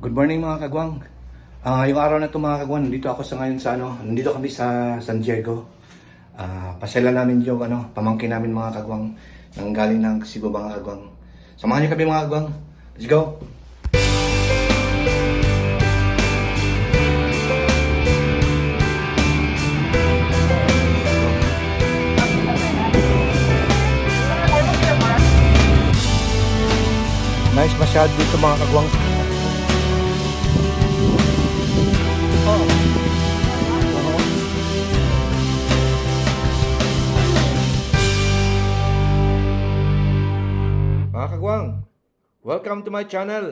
Good morning mga kagwang. Ngayong araw na ito mga kagwang, nandito ako sa ngayon nandito kami sa San Diego. Pasyalan namin yung pamangkin namin mga kagwang nang galing ng Cebu mga kagwang. Samahan niyo kami mga kagwang. Let's go! Nice masyado dito mga kagwang. Mga kagwang, welcome to my channel.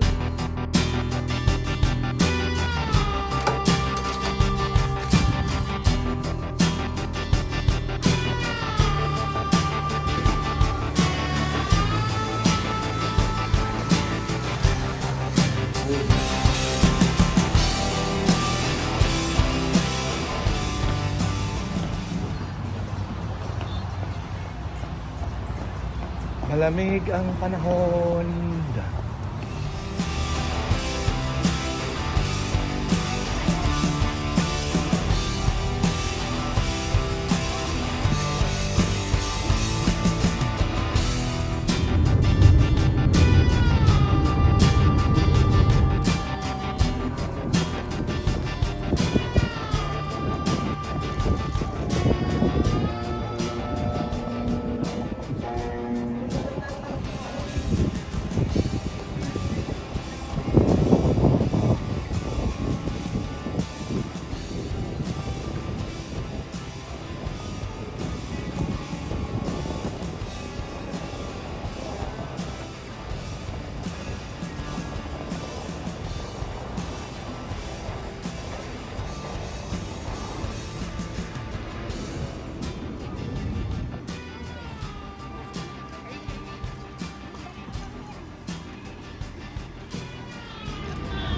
Malamig ang panahon.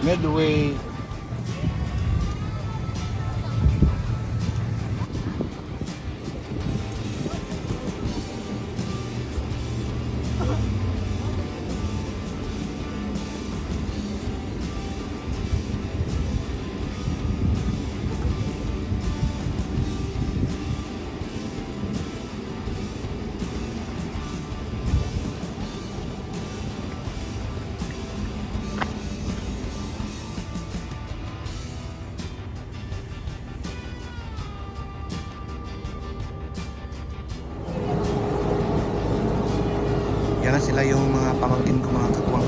Midway. Yan na sila yung mga pamangkin ko mga kagwang.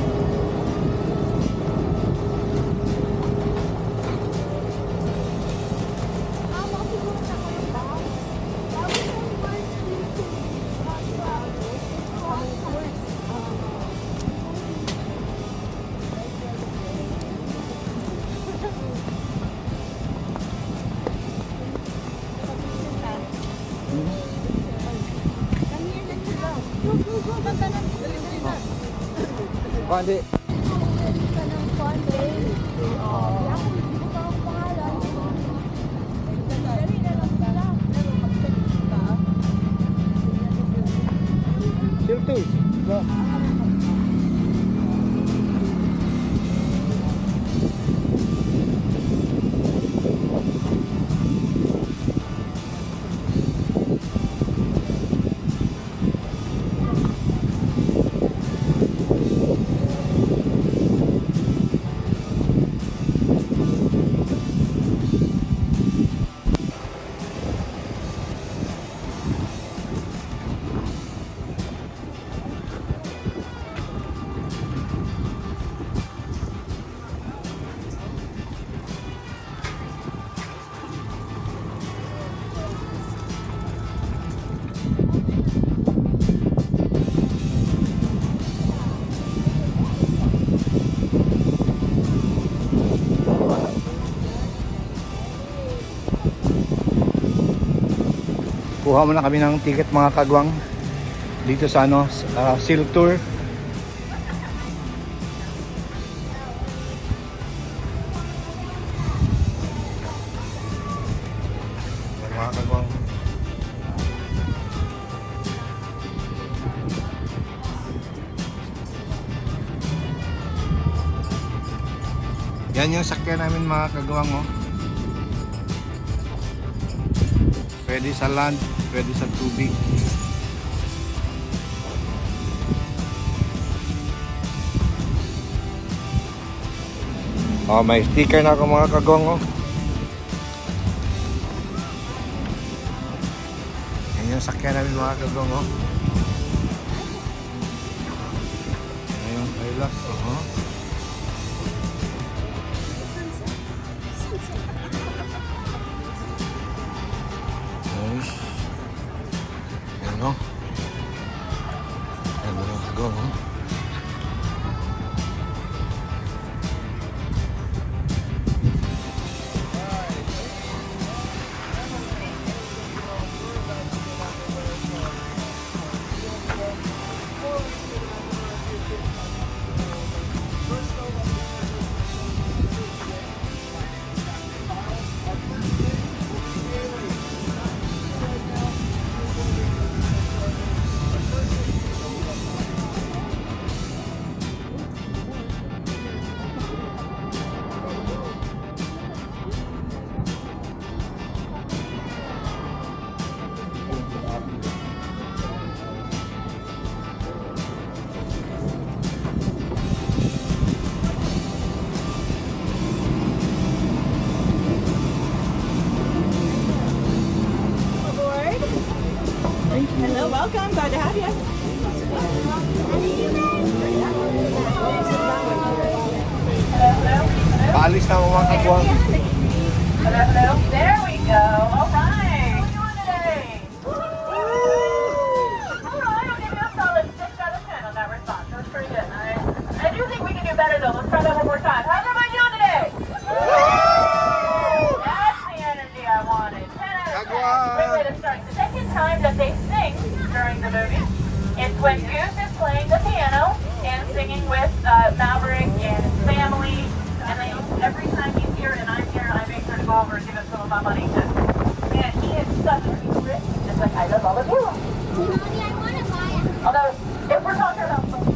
Pandi. Siltus. Kuha muna kami ng ticket mga kagwang dito sa Silk Tour. Mga kagwang. Yan yung sakyan namin mga kagawang oh. Pwede sa land, pwede sa tubig. Oh, may sticker na ako mga kagawang oh. Yan yung sakyan namin mga kagawang oh. Yan yung Hilux oh. Nice. Yan o. Yan mga kagawang oh. Hello, welcome. Glad to have you. Paalis na mga kagawang. Hello, hello. There we go. All right. What are you doing today? All right. I'll give you a solid 6 out of 10 on that response. That was pretty good. I do think we can do better though. Let's try that one more time. How's everybody doing today? That's the energy I wanted. 10 out of 10. Great way to start. The second time that they sing during the movie is when Goose is playing the piano and singing with Maverick and his family. And then every time he's here and I'm here, I make sure to go over and give him some of my money. And he is such a sweet rich, just like I love all of you. Mommy, I want to buy it. Although, if we're talking about something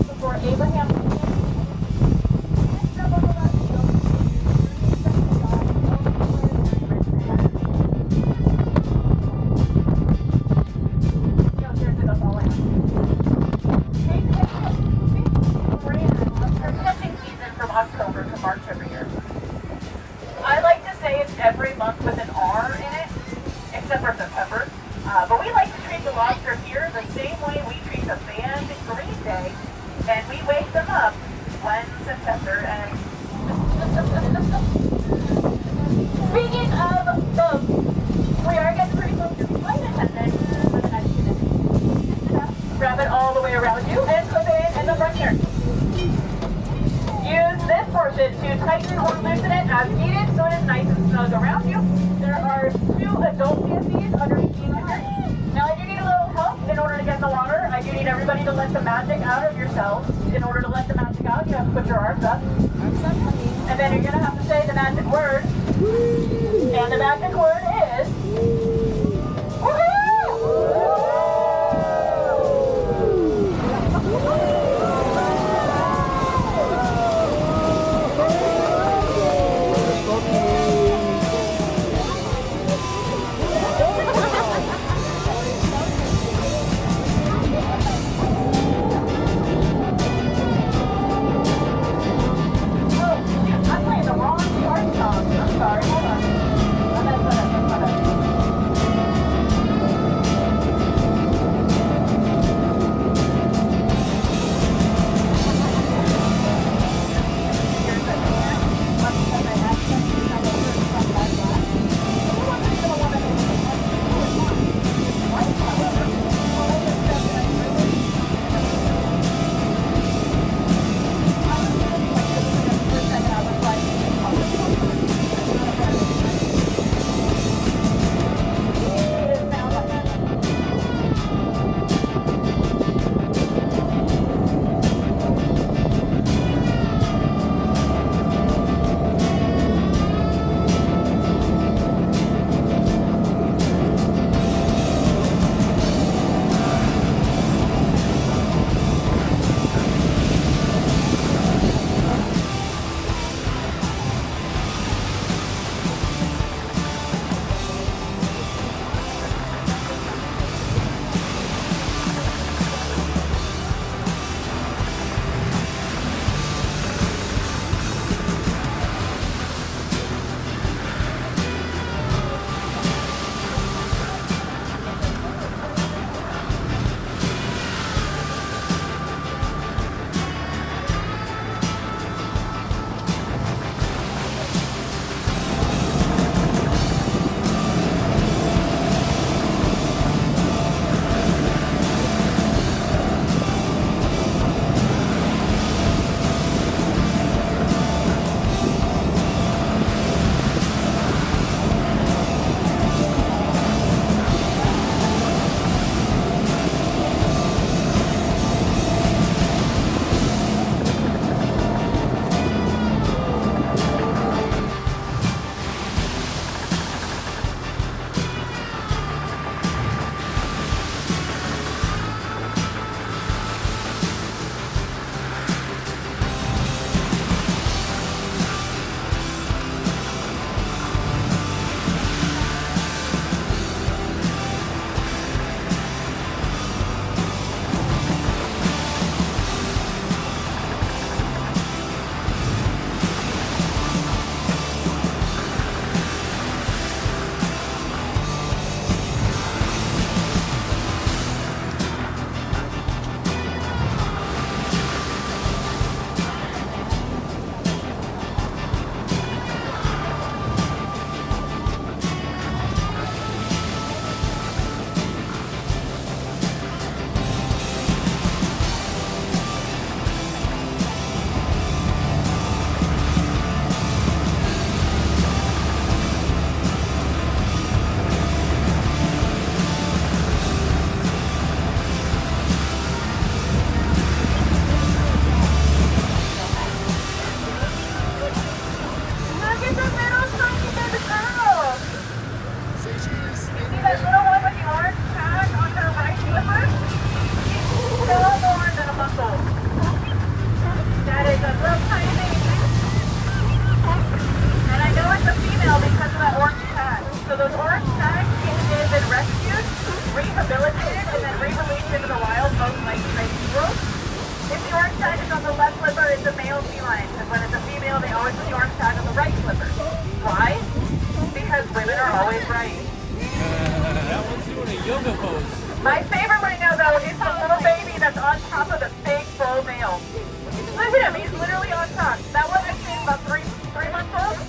before Abraham October to March every year. I like to say it's every month with an R in it, except for September. But we like to treat the lobster here the same way we treat the band Green Day, and we wake them up when September ends. Speaking of the, we are getting pretty close to the flight attendant for the next unit. Wrap it all the way around you and clip it in the front here. Use this portion to tighten or loosen it as needed so it is nice and snug around you. There are 2 adult PSCs underneath each of you. Now I do need a little help in order to get in the water. I do need everybody to let the magic out of yourselves. In order to let the magic out, you have to put your arms up. And then you're going to have to say the magic word. And the magic word is... Woohoo! I'm playing the wrong part song. I'm sorry. Hold on. always with the orange tag on the right slipper. Why? Because women are always right. That one's doing a yoga pose. My favorite right now, though, is the little baby that's on top of the big bull male. Look at him, he's literally on top. That one I think is about three months old.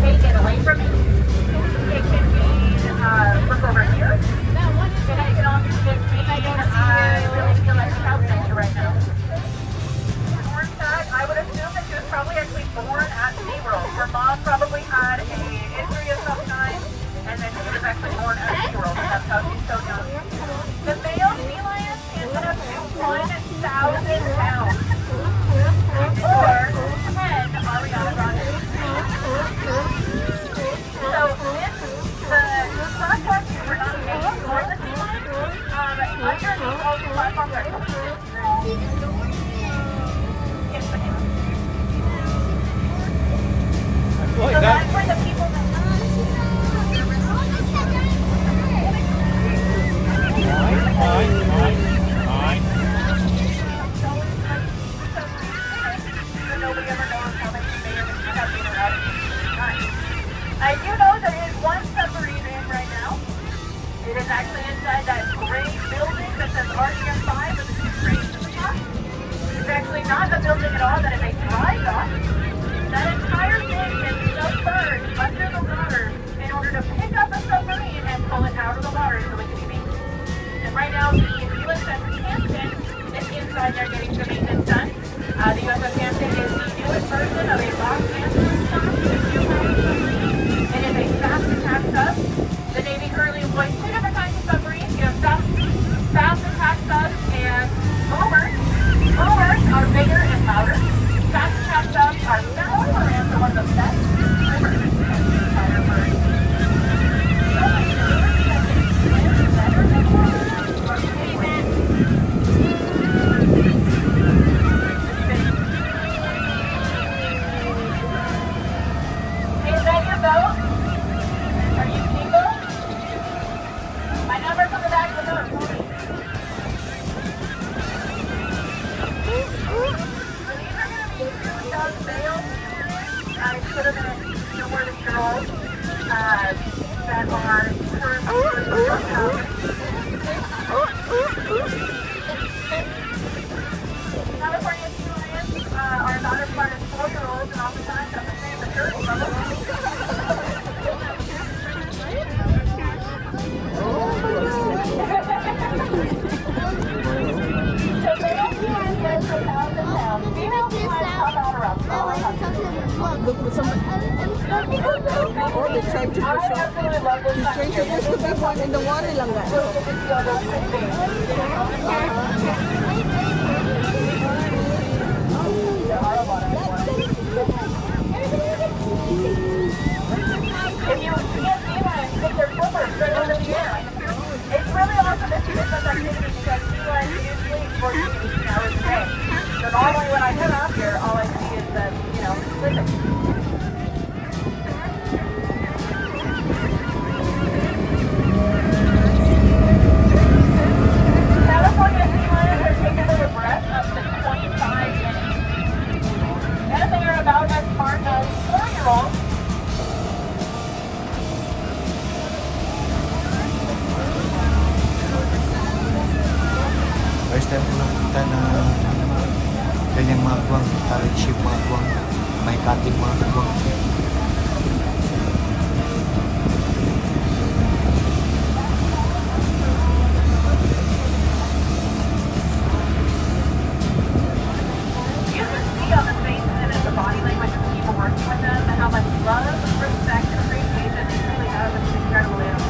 Hey, get away from me. It can be, look over here. And I can also just be, I really feel like a house danger right now. Orange tag, I would assume that she was probably actually born at SeaWorld. Her mom probably had a injury of some kind, and then she was actually born at SeaWorld. That's how she's so young. The male sea lion can get up to 1,000 pounds. Or 10 Ariana Grande. So if the platforms were not made for the sea lion, underneath all the platforms are yes, I am. I feel like So that. that's where the people that Fine. nobody ever knows how many may or may not have been around at the same time. I do know there is one submarine in right now. It is actually inside that gray building that says RDM5 with the two cranes at the top. It's actually not a building at all, that is a dry dock. That entire thing is submerged under the water in order to pick up a submarine and pull it out of the water so it can be beached. And right now the USS Hampton is inside there getting the maintenance done. The USS Hampton is the newest version of a Los Angeles class submarine. It is a fast attack sub. The Navy currently employs two different kinds of submarines. You have fast attack subs and boomers. Boomers are bigger and louder. Fast attack subs are smaller and are one of the best swimmers in the entire bird. The only bird that can swim better than water are penguins. Hey, is that your boat? Are you single? My number's on the back of the boat. Call me. So these are going to be two young males. I put them in somewhere the girls that are California sea lions are about as smart as 4-year-olds and oftentimes have the same maturity level. So male sea lions weigh 1,000 pounds. Female sea lions top out around 1,200. Look with somebody. Oh, they tried to push I off. absolutely love this He's time trying here. to push the big one in the water lang nga. So you can see all those big things. There are a lot of them. If you can't see lions, take their flippers straight over the air. It's really awesome to see this activity because sea lions do sleep 14 to 18 hours a day. So normally when I come out here, all I see is them, sleeping. California sea lions are capable of rest up to 25 minutes. And they are about as smart as 4-year-olds. First time ko nakita na ganyang mga kagwang, carriage ship mga kagwang, may cutting mga kagwang. You can see on the faces and in the body language of the people working with them how much love, respect, and appreciation they really have for these incredible animals.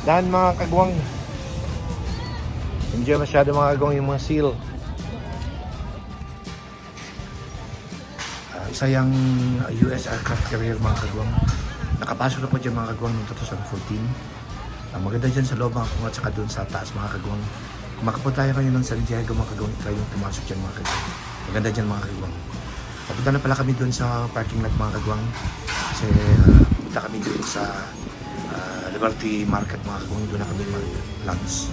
Dahan mga kagwang. Enjoy masyado mga kagwang yung mga seal. Isa yung US aircraft carrier mga kagwang. Nakapasok na po dyan mga kagwang noong 2014. Maganda dyan sa loob mga kagwang at saka doon sa taas mga kagwang. Kung makapunta kayo ng San Diego mga kagwang, try yung pumasok dyan mga kagwang. Maganda dyan mga kagwang. Papunta na pala kami doon sa parking lot mga kagwang. Kasi punta kami doon sa Liberty Market mga kagwang. Doon na kami mag-lunch.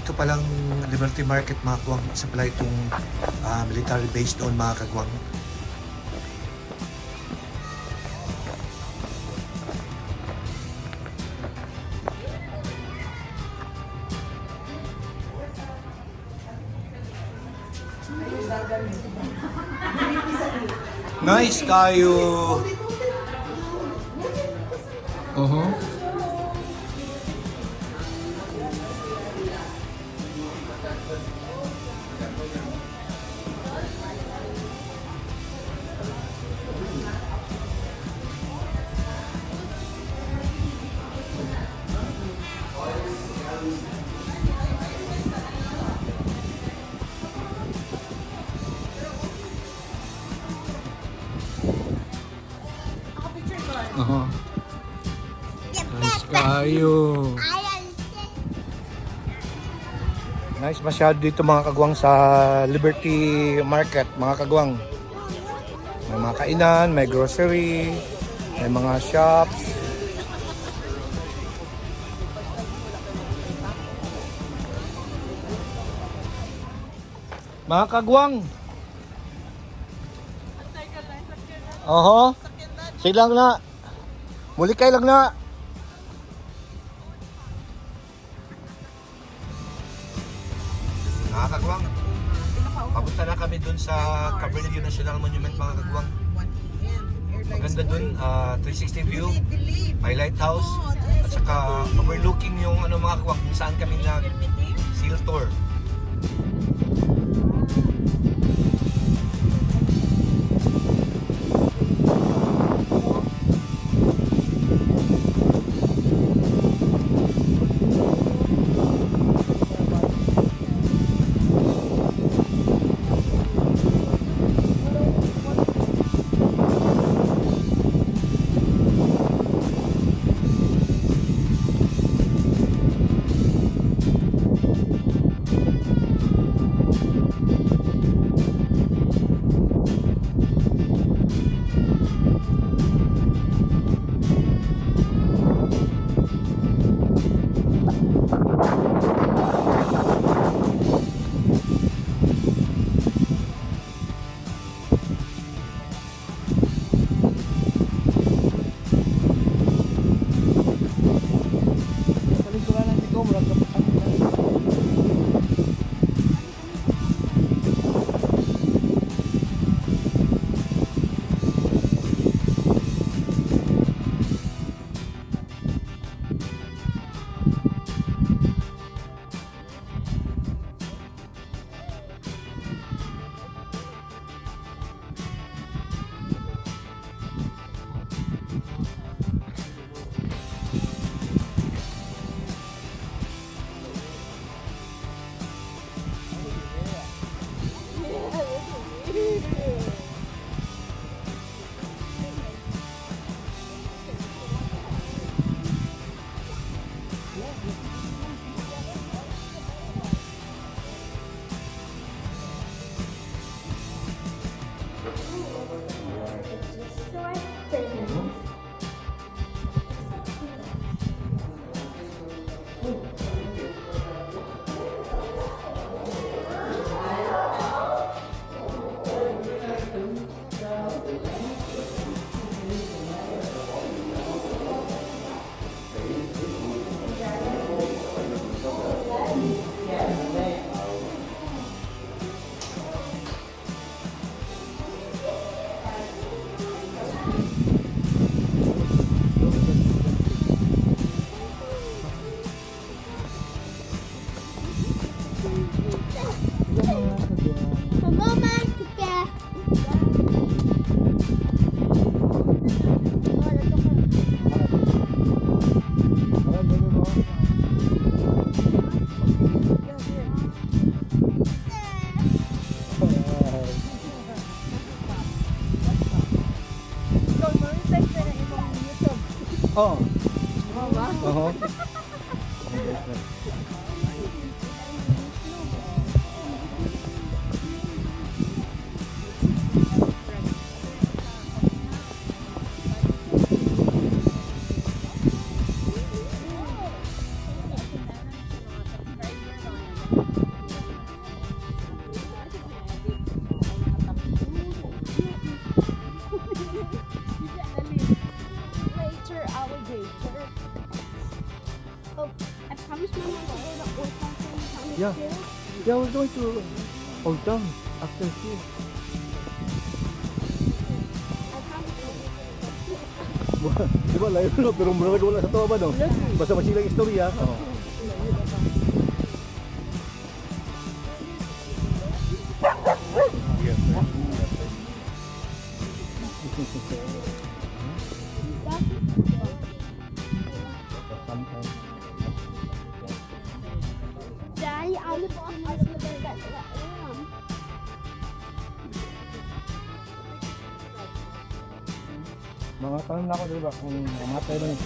Ito palang Liberty Market mga kagwang. Isa pala itong military base doon mga kagwang. Nice kayo! Nice kayo! Nice masyado dito mga kagwang sa Liberty Market mga kagwang. May mga kainan, may grocery, may mga shops. Mga kagwang. Oho. Silang na. Muli kayo lang na. Mga kagwang. Papunta na kami dun sa Cabrillo National Monument mga kagwang. Maganda dun, 360 view, may lighthouse, at saka overlooking yung mga kagwang kung saan kami nag-seal tour. Oo. Oo ba? Oo. Later, alligator. Oh, I promised Mama to go to Old Town Thomas Yeah. Hill. Yeah, we're going to Old Town after here. I promised Di ba, layo no? Pero mura wala sa tawa ba no? Basta masilang istorya. Oo. Daddy, I was on my slipper that Mga tanong na ako, di ba? Kung mamatay na yun.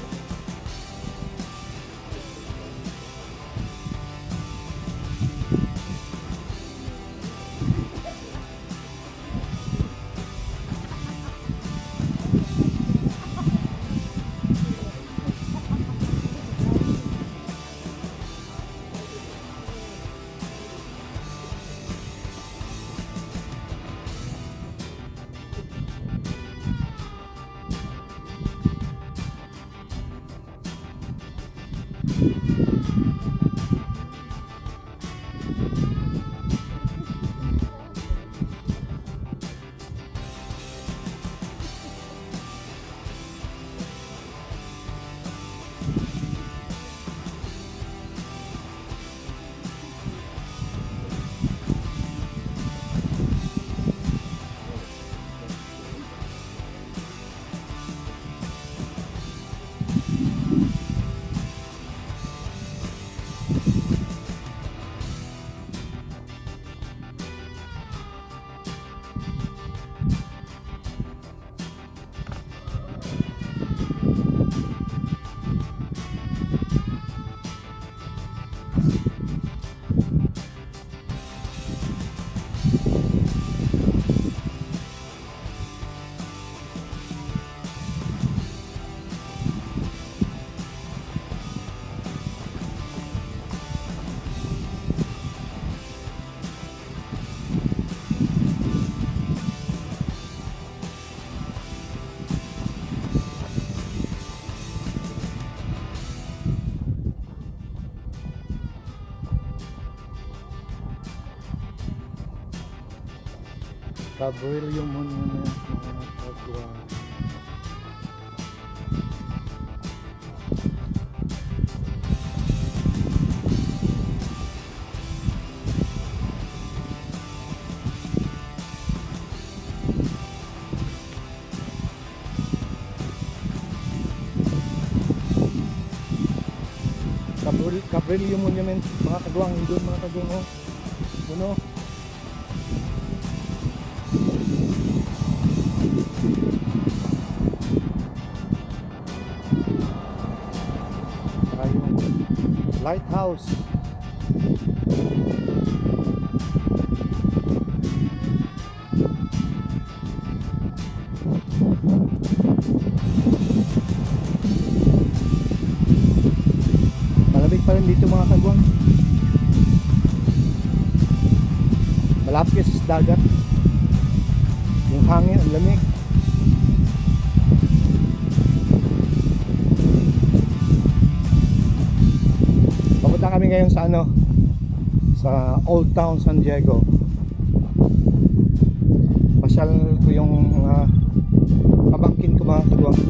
Cabrillo Monument, mga kagwa. Cabrillo Monument, mga kagwang, doon mga kagwang, oh. Ano? Saka yung lighthouse. Malamig pa rin dito mga kagwang. Malapit sa dagat. Yung hangin, ang lamig. Papunta kami ngayon sa ano, sa Old Town San Diego. Pasyal ko yung pamangkin ko mga kagwang.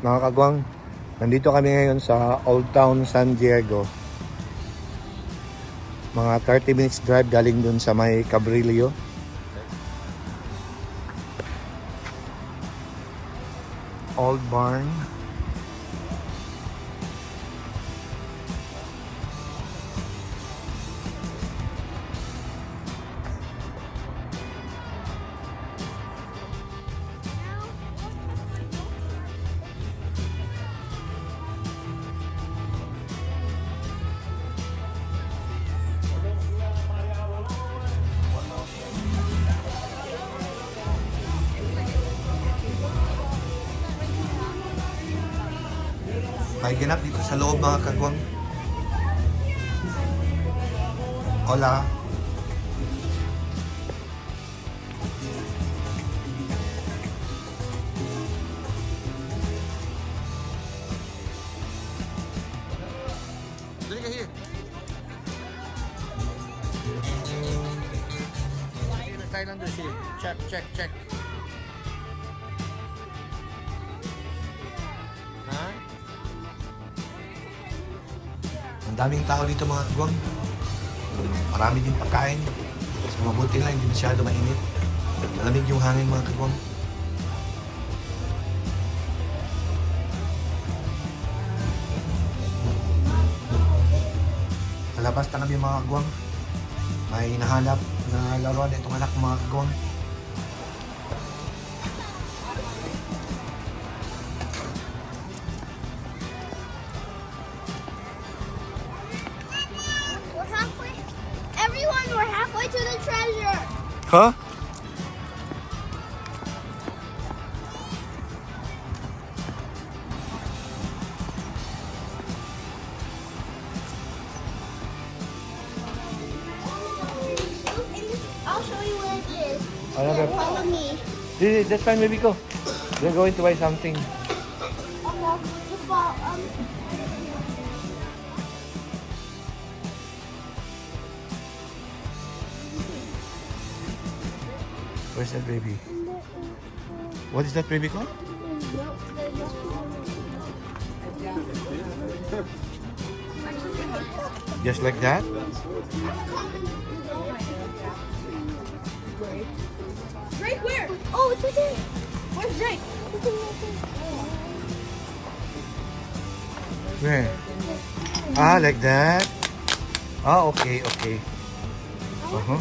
Mga kagwang, nandito kami ngayon sa Old Town San Diego. Mga 30 minutes drive galing dun sa may Cabrillo. Old barn. May ganap dito sa loob mga kagwang. Hola. Dali ka here. Thailanders here. Check, check, check. Ha? Ang daming tao dito mga kagwang. Marami din pagkain. So mabuti lang, hindi masyado mainit. Malamig yung hangin mga kagwang. Palabas na kami mga kagwang. May hinahanap na laruan itong anak mga kagwang. We're halfway. Everyone, we're halfway to the treasure. Huh? I'll show you where it is. Another- Yeah, follow me. That's fine, maybe go. We're going to buy something. Okay, just follow. Where's that baby? What is that baby called? Just like that? Drake, where? Oh, it's right there. Where's Drake? Where? Ah, like that? Ah, okay, okay. Uh-huh.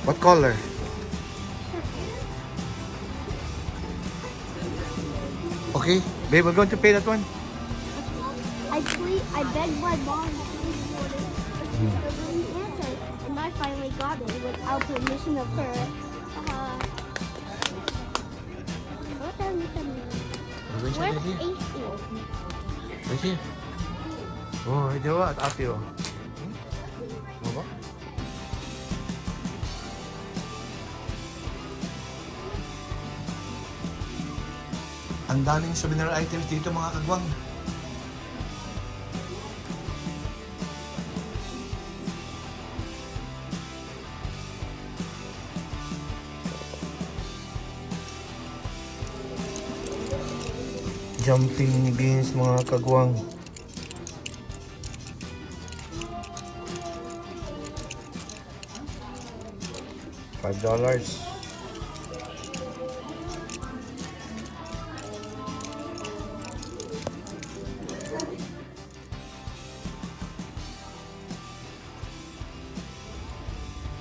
What color? Okay, babe, we're going to pay that one. I begged my mom to please order it, but she didn't answer. And I finally got it without permission of her. What are you telling me? Where's Where's right here? AC? Right here. Oh, right there at ate oh. Ano ba? Ang daming souvenir items dito mga kagwang. Jumping beans mga kagwang. $5.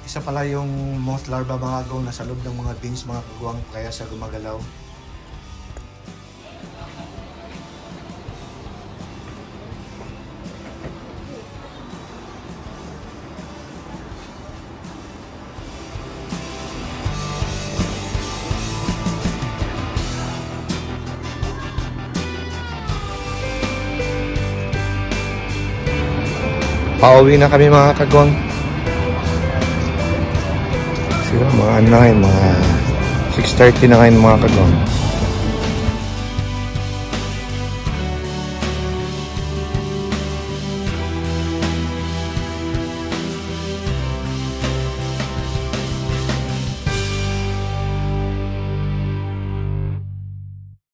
Isa pala yung moth larva mga kagwang nasa loob ng mga beans mga kagwang kaya sa gumagalaw. Pauwi na kami mga kagwang. Siguro mga 9, mga 6:30 na ngayon mga kagwang.